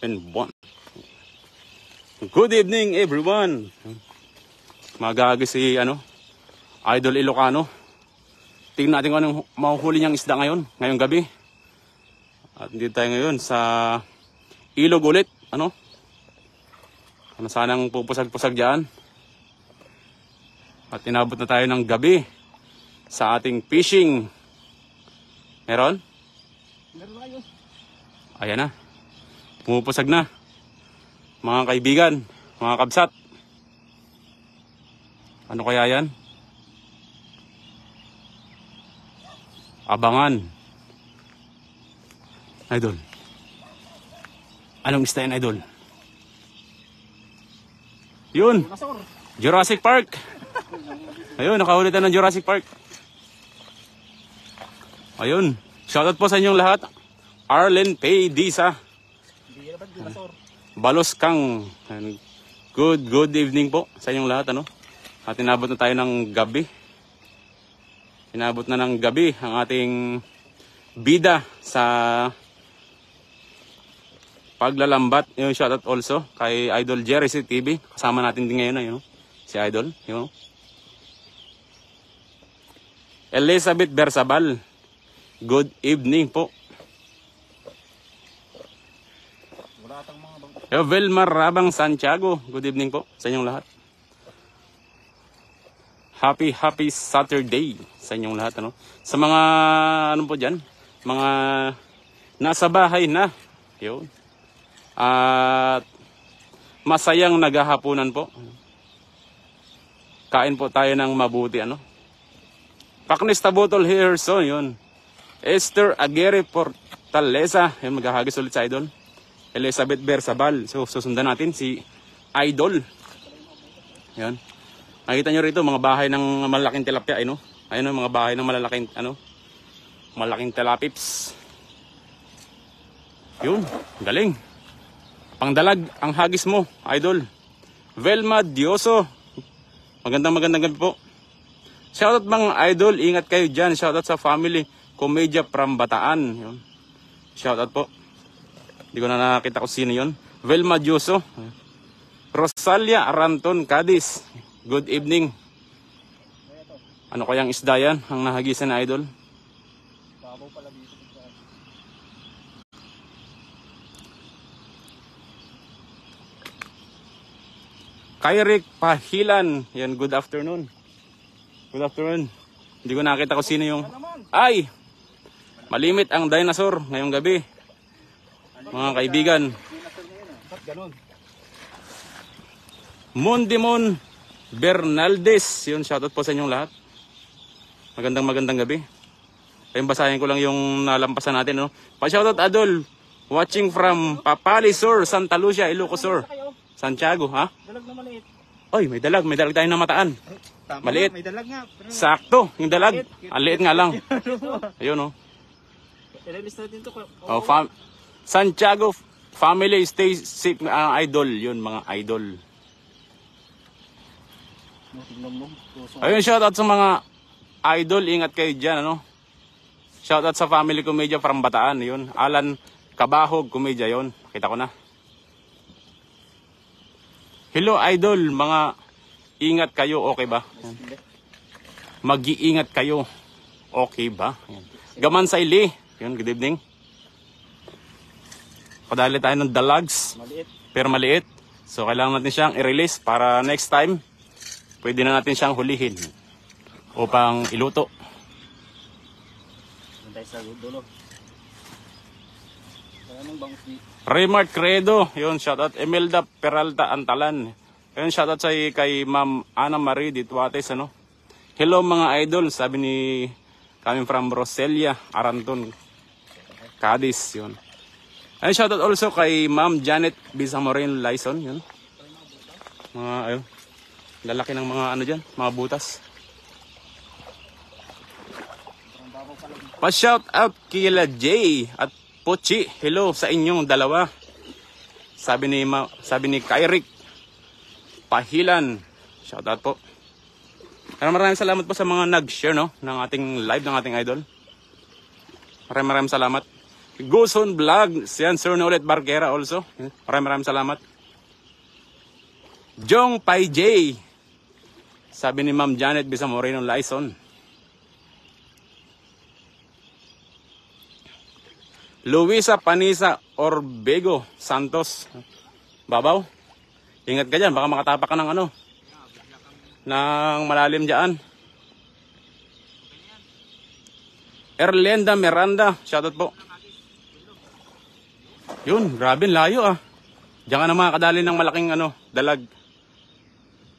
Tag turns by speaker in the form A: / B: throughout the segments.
A: and 1. Good evening everyone. Magagis si Idol Ilocano. Tingnan natin kung anong mahuhuli niyang isda ngayong gabi. At dito tayo ngayon sa ilog ulit. Sanang pupusag-pusag dyan. At inabot na tayo ng gabi sa ating fishing. Meron?
B: Meron tayo.
A: Ayan na. Pumupusag na. Mga kaibigan, mga kabsat. Ano kaya yan? Abangan. Idol. Anong isda yan, Idol? Yun. Jurassic Park. Ayun, nakahuli tayo ng Jurassic Park. Ayun. Shoutout po sa inyong lahat. Arlen Pay Disa. Balos Kang. Good evening po sa inyong lahat. At inabot na tayo ng gabi. Inabot na ng gabi ang ating bida sa paglalambat. Yung shoutout also kay Idol Jerry C. TV. Kasama natin din ngayon si Idol. Elizabeth Bersabal. Good evening po. Vilmar Rabang Santiago. Good evening po sa inyong lahat. Happy Saturday sa inyong lahat. Sa mga po dyan, mga nasa bahay na. Yun. At masayang naghahapunan po. Kain po tayo ng mabuti. Paknis Tabotol here. So yun. Esther Aguirre Fortaleza. Yun, maghahagis ulit sa Idol. Elizabeth Bersabal. So susundan natin si Idol. Yan. Nakita nyo rito mga bahay ng malaking tilapia, ayun mga bahay ng malalaking malaking tilapips. Yun, galing. Pangdalag ang hagis mo, Idol. Velma Dioso. Magandang gabi po. Shoutout mga Idol, ingat kayo diyan. Shoutout sa family Komedya from Bataan. Yun. Shoutout po. Hindi ko na nakita kung sino 'yon. Velma Dioso. Rosalia Aranton Cadiz. Good evening. Ano kayang isda yan ang nahagisan na Idol?
B: Babaw pala dito.
A: Kairik Pahilan. Yan, good afternoon. Good afternoon. Hindi ko nakita kung sino yung... Ay! Malimit ang dinosaur ngayong gabi. Mga kaibigan.
B: Ba't ganun?
A: Mondimon Bernaldez. Yun, shoutout po sa inyong lahat. Magandang gabi. Ayun, basahin ko lang yung nalampasan natin. Pa-shoutout Adol. Watching from Papali Sur, Santa Lucia, Ilocos Sur. Santiago, ha?
B: Dalag na maliit.
A: Oy, may dalag tayo na mataan.
B: Tama,
A: maliit.
B: May dalag nga.
A: Sakto, yung dalag. Ang liit nga lang. Ayun,
B: Ilalis natin ito.
A: Santiago family stay safe, Idol. Yun, mga Idol. Ayun, shoutout sa mga Idol, ingat kayo dyan, Shoutout sa family Komedya from Bataan, yun. Alan Kabahog, Komedya, yun. Kita ko na. Hello, Idol, mga ingat kayo, okay ba? Mag-iingat kayo, okay ba? Gaman sa ili, yun, good evening. Padali tayo ng dalags, pero maliit. So, kailangan natin siyang i-release para next time, pwede na natin siyang hulihin upang iluto. Raymart Credo, yun, shoutout. Emelda Peralta Antalan. Yun, shoutout kay Ma'am Ana Marie Ditwates, Hello mga Idol, sabi ni coming from Roselia, Aranton, Cadiz, yun. Ayun, shoutout also kay Ma'am Janet Bisamorin Lyson, yun. Ayun. Lalaki ng mga dyan, mga butas. Pa-shout out kila Jay at Pochi. Hello sa inyong dalawa. Sabi ni Kairik Pahilan. Shout out po. Maraming salamat po sa mga nag-share ng ating live ng ating Idol. Maraming salamat. Guson Vlog, siyan Sir Nolet Barquera also. Maraming salamat. Jong Pai J, sabi ni Ma'am Janet Bisamoreno Laison. Luisa Panisa Orbego Santos, babaw. Ingat ka dyan, baka makatapak ka ng ano, ng malalim dyan. Erlenda Miranda, shoutout po. Yun, grabe, layo ah. Diyan ka na makakadali ng malaking ano, dalag.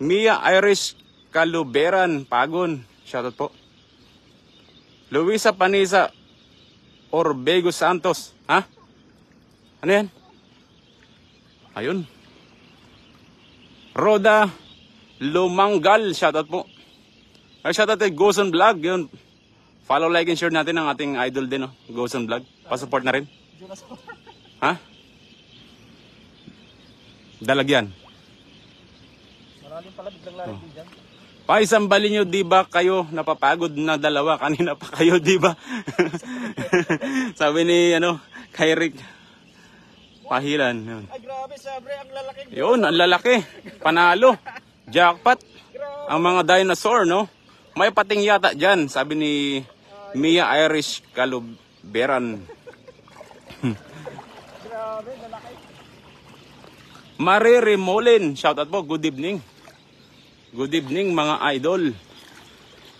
A: Mia Irish Kaluberan, Pagon, shoutout po. Luisa Panisa Orbego Santos, ha? Ano yan? Ayun. Roda Lumanggal, shoutout po. Ay, shoutout kay Goson Vlog, yun. Follow, like, and share natin ang ating idol din, no? Goson Vlog. Pasupport na rin. Ha? Dalag yan.
B: Maraming pala biglang lalim din dyan.
A: Paisambali nyo, di ba kayo napapagod na dalawa? Kanina pa kayo, di ba? Sabi ni, ano, kay Rick Pahilan. Yun.
B: Ay grabe, sabre, ang lalaki.
A: Yun, ang lalaki. Panalo. Jackpot. Ang mga dinosaur, no? May pating yata dyan, sabi ni Mia Irish Kaluberan.
B: Grabe, lalaki.
A: Marie Remolin, shoutout po, good evening. Good evening mga idol.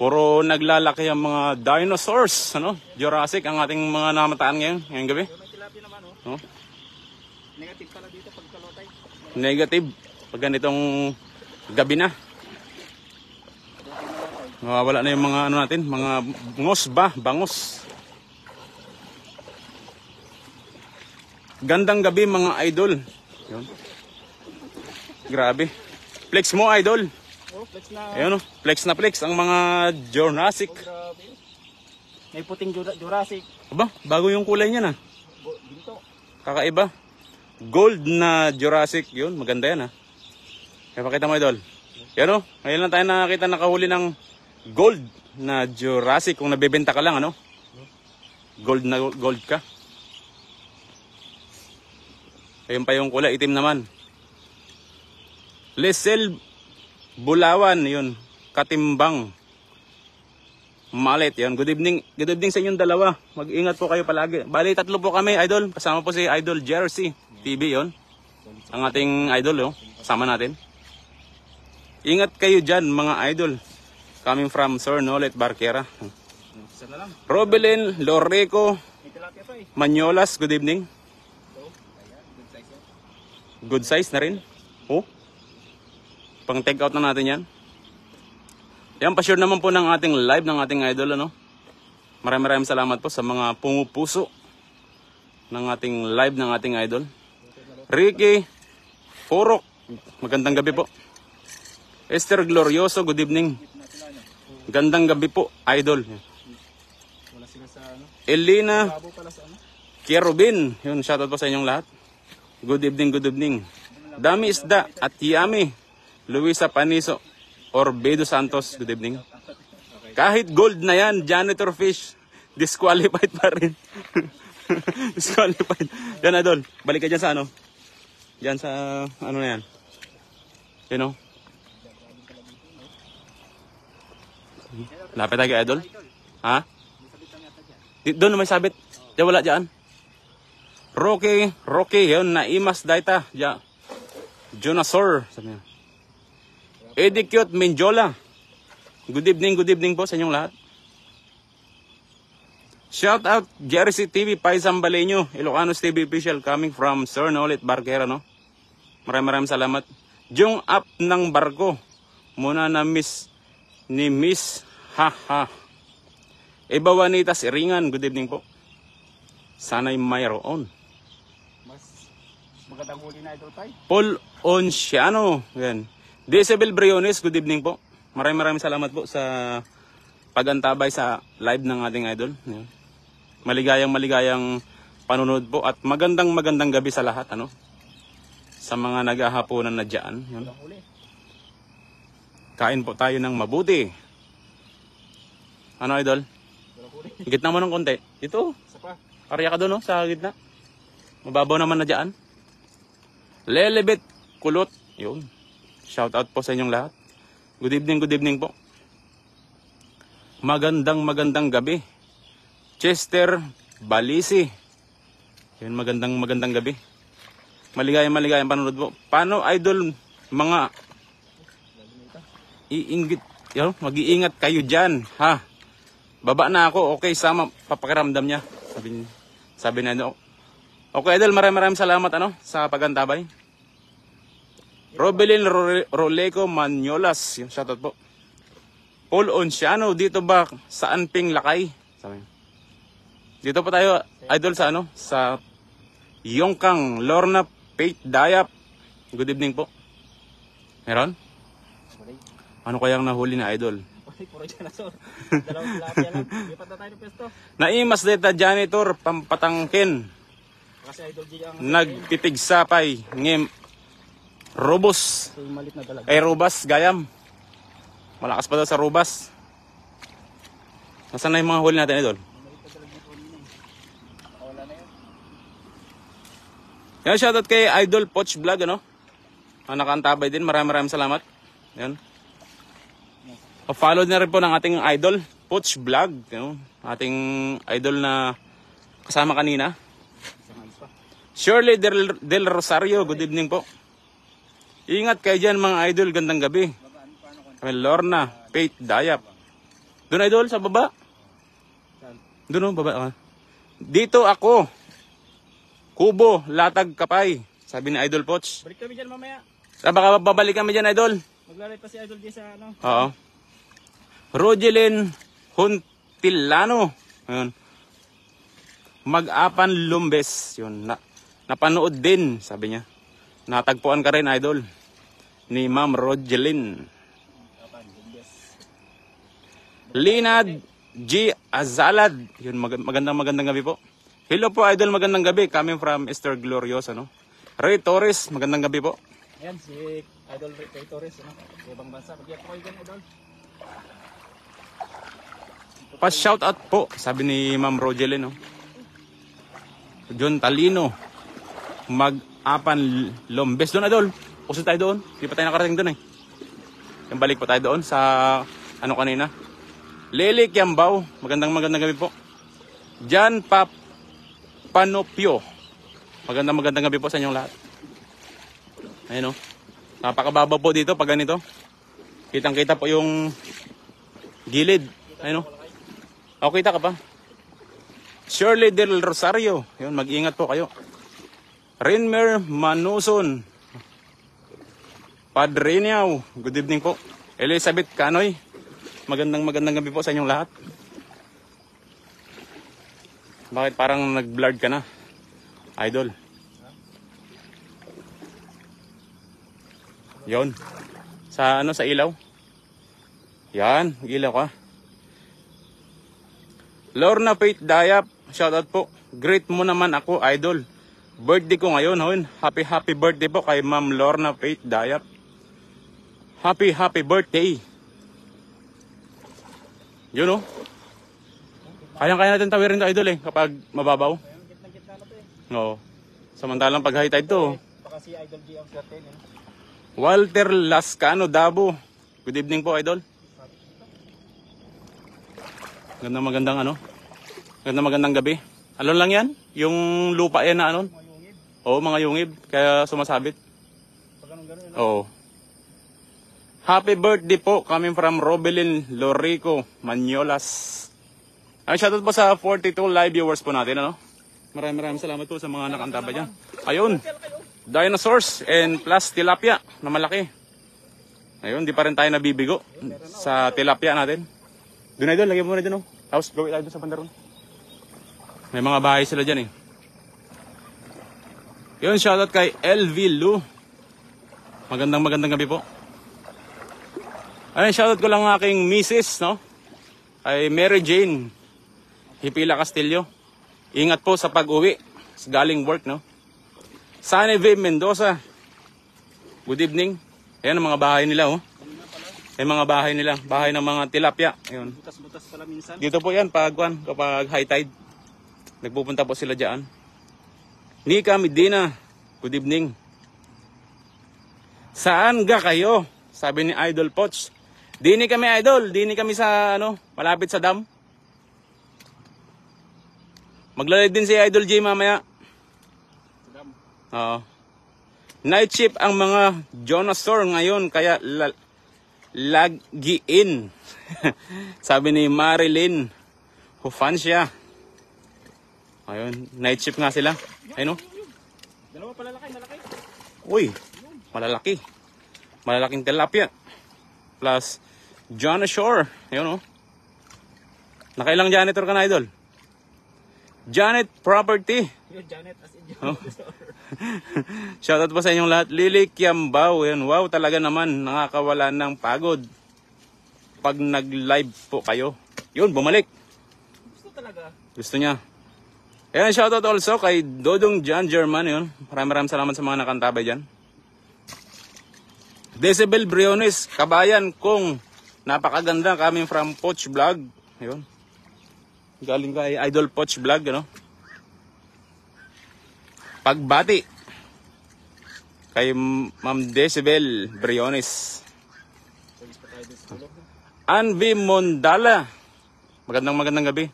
A: Puro naglalaki ang mga dinosaurs, ano? Jurassic ang ating mga namataan ngayong gabi.
B: May tilapia naman,
A: Oh?
B: Negative pala dito pag kalotay.
A: Negative. Pag ganitong gabi na. Mawawala na yung mga ano natin, mga bangos ba? Bangos. Gandang gabi mga idol. Yun. Grabe. Flex mo idol.
B: Oh, flex na.
A: Ayun, flex ang mga Jurassic.
B: Oh, grabe. May puting Jurassic.
A: Aba, bago yung kulay niya na.
B: Ginto.
A: Kakaiba. Gold na Jurassic. Yun, maganda yan ha. Kaya pakita mo idol. Yan o, ngayon lang tayo nakakita nakahuli ng gold na Jurassic. Kung nabibenta ka lang ano. Gold na gold ka. Ayun pa yung kulay, itim naman. Lisel Bulawan, yun. Katimbang. Malit, yun. Good evening sa inyong dalawa. Mag-ingat po kayo palagi. Bali, 3 po kami, idol. Kasama po si Idol Jersey TV, yun. Ang ating idol, yun. Kasama natin. Ingat kayo dyan, mga idol. Coming from Sir Nolet Barquera.
B: Isa na lang.
A: Robelin Loreco
B: May tilapia pa eh.
A: Manyolas, good evening.
B: Ayan, good size yan.
A: Good size na rin. Oh. Pang take out na natin yan. Yan, pa-share naman po ng ating live ng ating idol, ano. Maraming salamat po sa mga pumupuso ng ating live ng ating idol. Ricky Forok, magandang gabi po. Esther Glorioso, good evening. Gandang gabi po, idol.
B: Wala sila sa ano.
A: Elena
B: Babo pala sa ano.
A: Kerubin, yun, shoutout po sa inyong lahat. Good evening, good evening. Dami Isda at Yami. Luisa Paniso Orbedo Santos, good evening. Kahit gold na yan, janitor fish, disqualified pa rin. Disqualified. Yan idol, balik ka dyan sa ano. Dyan sa ano na yan. You know? Lapit tayo idol. Ha? Doon may sabit. Diyan wala dyan. Rocky, yun, naimas daita. Diyan. Jonasor, sabi niya. Eddie Cute Menjola. Good evening po sa inyong lahat. Shout out Jersey TV, Paisam Baleño, Ilocanos TV official coming from Sir Nolet Barquera, no? Maraming salamat. Yung up ng barko, muna na miss, haha. Eba Juanitas Iringan, good evening po. Sana'y mayroon.
B: Mas magandang huli na idol tayo.
A: Paul Onciano, yan. Decibel Briones, good evening po. Maraming salamat po sa pagantabay sa live ng ating idol. Yan. Maligayang panunod po at magandang gabi sa lahat, ano? Sa mga naghahaponan na diyan. Yan.
B: Huli.
A: Kain po tayo ng mabuti. Ano idol?
B: Huli.
A: Gitna mo ng konti. Ito.
B: Isa pa.
A: Karya ka doon, no? Sa gitna. Mababaw naman na dyan. Lelebet Kulot. Yun. Shout out po sa inyong lahat. Good evening po. Magandang gabi. Chester Balisi. Yun, magandang gabi. Maligayang panonood po. Paano, idol, mga iinggit, yun, mag-iingat kayo dyan, ha? Baba na ako, okay, sama, papakiramdam niya. Sabi na, ano. Okay, idol, maraming salamat, ano, sa pagantabay. Robelin Roleco Maniolas, yung shoutout po. Paul Onciano, dito ba sa Anping Lakay? Sabi. Dito pa tayo, idol, sa ano, sa Yongkang Lorna Pate Dayap. Good evening po. Meron? Ano kayang nahuli na, idol?
B: Puro dyan na, sir. Dalawang tilapia lang. Lipat na tayo ng pesto.
A: Naimas deta janitor, pampatangkin.
B: Kasi Idol G ang
A: Nagpitigsapay, ngem, robos.
B: yung malit na dalaga.
A: Ay, robas, gayam. Malakas pa daw sa robas. Nasaan na yung mga huli natin, idol?
B: Wala na yun.
A: Yan, shoutout kay Idol Poch Vlog, ano? Ang nakaantabay din, maraming salamat. Yan. Follow na rin po ng ating idol, Poch Vlog. Yung ating idol na kasama kanina. Shirley Del Rosario, good evening po. Ingat kayo dyan mga idol, gandang gabi. Kami Lorna, Pate Dayap. Doon idol, sa baba. Doon baba. Dito ako. Kubo, Latag, Kapay. Sabi ni Idol Poch.
B: Balik kami dyan mamaya.
A: Baka babalik kami dyan, idol.
B: Maglalay pa si Idol G sa ano.
A: Oo. Rogelin Huntilano. Ayun. Mag-apan Lumbes. Yun. Napanood din, sabi niya. Natagpuan ka rin, idol. Ni Ma'am Rogelin. Linad G. Azalad. Yun, magandang gabi po. Hello po, idol. Magandang gabi. Coming from Mr. Gloriosa, no? Ray Torres. Magandang gabi po.
B: Ayan, si Idol Ray Torres. Ano? Ibang bansa. Pag-iat ko kayo dyan, Idol.
A: Pa-shoutout po, sabi ni Ma'am Rogelin, no? John Talino. Mag-apan Lombes. Doon, idol. Usod tayo doon. Hindi pa tayo nakarating doon, eh. Yung balik pa tayo doon sa ano kanina. Lele Kiambao. Magandang gabi po. Jan Panopio. Magandang gabi po sa inyong lahat. Ayun, no? Napakababaw po dito pag ganito. Kitang-kita po yung gilid. Ayun, no? O, kita ka pa? Shirley Del Rosario. Yun, mag-ingat po kayo. Rinmer Manuson. Padriniao. Good evening po. Elizabeth Canoy. Magandang gabi po sa inyong lahat. Bakit parang nag-blurred ka na, idol? Yon. Sa ano, sa ilaw? Yan, ilaw ka. Lorna Pate Dayap, shoutout po. Great mo naman ako, idol. Birthday ko ngayon, hon. Happy birthday po kay Ma'am Lorna Pate Dayap. Happy birthday. Yun, no? Kaya natin tawirin to, idol, eh, kapag mababaw.
B: Ayan, gitna-gitna na to, eh.
A: Oo. Samantalang pag high tide to.
B: Baka si Idol G ang swerte, eh.
A: Walter Lascano, Dabo. Good evening po, idol. Magandang ano? Magandang gabi. Ano lang yan? Yung lupa yan na ano?
B: Mga yungib.
A: Oo, mga yungib. Kaya sumasabit.
B: Pag ganun, eh.
A: Oo. Happy birthday po coming from Robelin Lorico Maniolas. Ay, shoutout po sa 42 live viewers po natin, ano? Maraming salamat po sa mga nakantaba dyan. Ayun. Dinosaurs and plus tilapia na malaki. Ayun, di pa rin tayo nabibigo sa tilapia natin. Doon, idol, lagyan mo na dyan, oh. Tapos gawin tayo doon sa bandaron. May mga bahay sila dyan, eh. Yun, shoutout kay LV Lu. Magandang gabi po. Ayun, shoutout ko lang ang aking misis, no? Ay Mary Jane Hipila Castillo. Ingat po sa pag-uwi. Galing work, no? Sunny V. Mendoza. Good evening. Ayan ang mga bahay nila, oh. Ay mga bahay nila. Bahay ng mga tilapia. Ayun.
B: Butas-butas pala minsan.
A: Dito po yan kapag high tide. Nagpupunta po sila dyan. Nika Medina, good evening. Saan ga kayo? Sabi ni Idol Poch. Dini kami idol, dini kami sa malapit sa dam. Maglalay din si Idol J mamaya. Oo. Night shift ang mga Jonasaur ngayon kaya lagiin. Sabi ni Marilyn Hufancia. Ayun, night shift nga sila. Ayun o.
B: Dalawa pala malaki.
A: Uy, malalaki. Malalaking tilapia. Plus, Jonasaur. Ayun o. Nakailang janitor ka na, idol? Janet Property.
B: Yun, Janet as in
A: Oh.
B: Janet.
A: Shoutout po sa inyong lahat. Lily Kiambao. Ayun, wow, talaga naman. Nakakawala ng pagod. Pag nag-live po kayo. Yun, bumalik.
B: Gusto talaga.
A: Gusto niya. Ayan, shoutout also kay Dodong John German. Yun. Maraming salamat sa mga nakantabay dyan. Decibel Briones, kabayan kong napakaganda coming from Poch Vlog. Ayun. Galing kay Idol Poch Vlog, Pagbati kay Ma'am Decibel Briones. Anvi Mondala. Magandang gabi.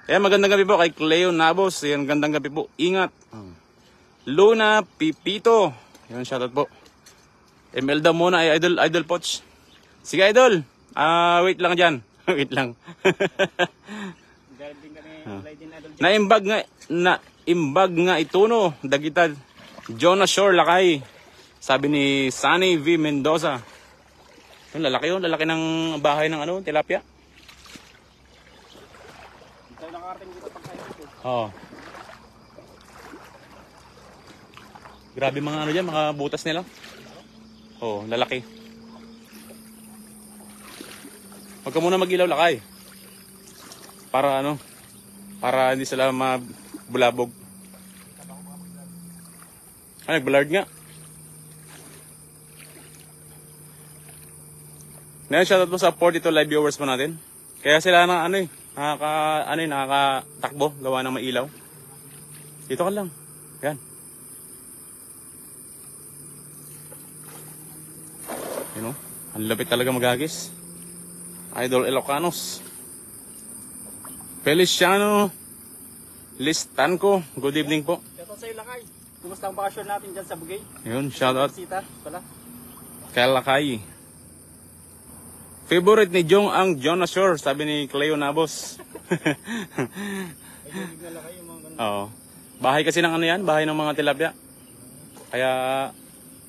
A: Ayan, magandang gabi po kay Cleo Nabos. Ayan, gandang gabi po. Ingat. Luna Pipito. Ayan, shoutout po. Imelda muna ay Idol Poch. Sige, Idol. Wait lang dyan. Wait lang.
B: Galing din kami, din Idol J.
A: Naimbag nga ituno. Dagita Jonasaur lakay. Sabi ni Sunny V. Mendoza. Yung lalaki yun. Lalaki ng bahay ng tilapia.
B: Tayo nakarating dito pagkain dito.
A: Oo. Grabe mga dyan, mga butas nila. Oo, lalaki. Huwag ka muna mag-ilaw lakay. Para para hindi sila mabulabog. Ay, nag-blurred nga. Ngayon, shoutout po sa 42 live viewers po natin. Kaya sila nakakatakbo, gawa ng mailaw. Dito ka lang. Yan. Ang lapit talaga maghagis. Idol Ilocanos. Feliciano Listanco, good evening po.
B: Ito sa'yo lakay. Kumusta ang bakasyon natin dyan sa Bugay?
A: Yun, shoutout
B: Sita, pala.
A: kay Lakay. Favorite ni Jong ang Jonasaur, sabi ni Cleo Nabos.
B: Ay, hindi na lakay yung mga ganun.
A: Oo. Bahay kasi ng yan, bahay ng mga tilapia. Kaya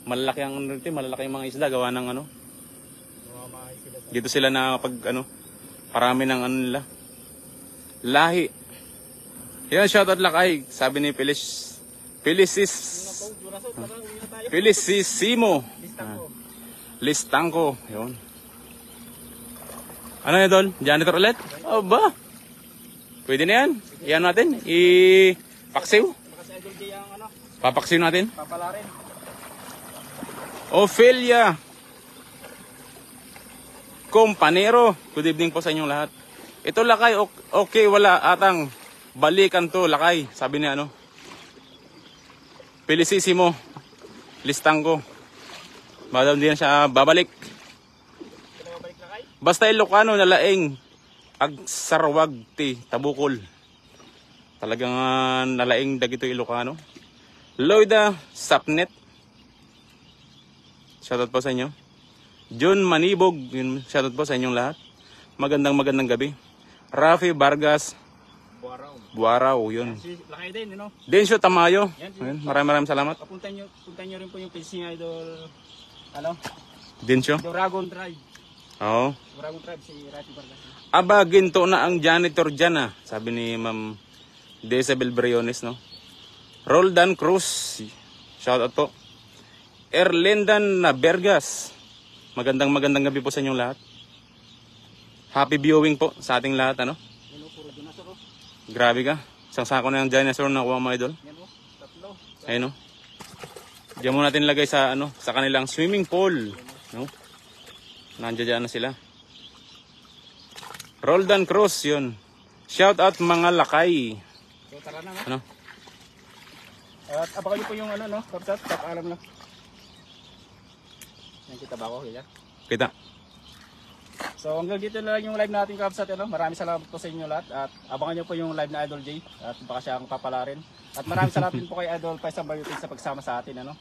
A: malalaki ang mga isda gawa ng
B: Mamahay sila sa...
A: Dito sila na parami ng nila. Lahi. Yan, shoutout Lakay, sabi ni Felicissimo. Listangko. Yun. Ano idol? Janitor ulit? Oh ba? Pwede na yan. Iyan natin. Paksiw.
B: Baka sa Idol J ang
A: Papaksiw natin.
B: papala rin.
A: Ophelia Companero. Good evening po sa inyong lahat. Ito Lakay, okay, wala atang balikan to Lakay. Sabi ni Felicissimo Listangko. Madam din siya babalik.
B: Pinababalik lakay?
A: Basta Ilocano na laing agsarwag ti tabukol. Talagang nalaing dagito Ilocano. Loida Sapnet. Shoutout po sa inyo. John Manibog, shoutout po sa inyong lahat. Magandang gabi. Rafi Vargas Buaraw, yun.
B: Si lakay din,
A: Densyo Tamayo.
B: Yan,
A: Ayun, maraming salamat.
B: punta nyo rin po yung page ni Idol,
A: Densyo.
B: Dragon Tribe.
A: Oo.
B: Dragon Tribe, si Rafi Vargas.
A: Aba, ginto na ang janitor dyan sabi ni Ma'am Decibel Briones, Roldan Cruz, shoutout po. Erlendan Nabergas, magandang gabi po sa inyong lahat. Happy viewing po sa ating lahat,
B: Puro dinosaur.
A: Grabe ka. Isang sako na yung dinosaur na kuha mo, idol.
B: Yan tatlo.
A: Ayun, diyan mo natin lagay sa sa kanilang swimming pool, nandiyan na sila. Roldan Cruz, yun. Shout out mga lakay.
B: So tara na, no?
A: Ano?
B: At abangan nyo po yung ano, no? Kapsat, alam na. Yan, kita ba ako? Kaya?
A: Kita.
B: So hanggang dito na lang yung live natin, Kapsat. Ano? Maraming salamat po sa inyo lahat. At abangan nyo po yung live na Idol J. At baka siya ang papalarin. At maraming salamat din po kay Idol Paisa Bayutin sa pagsama sa atin. Ano?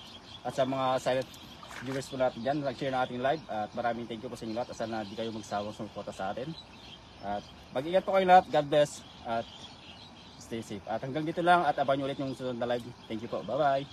B: At sa mga silent viewers po natin dyan, nag-share na ating live. At maraming thank you po sa inyo lahat. At sana di kayo magsawang sumuporta sa atin. At mag-ingat po kayo lahat. God bless. At stay safe. At hanggang dito lang. At abangan nyo ulit yung susunod na live. Thank you po. Bye-bye.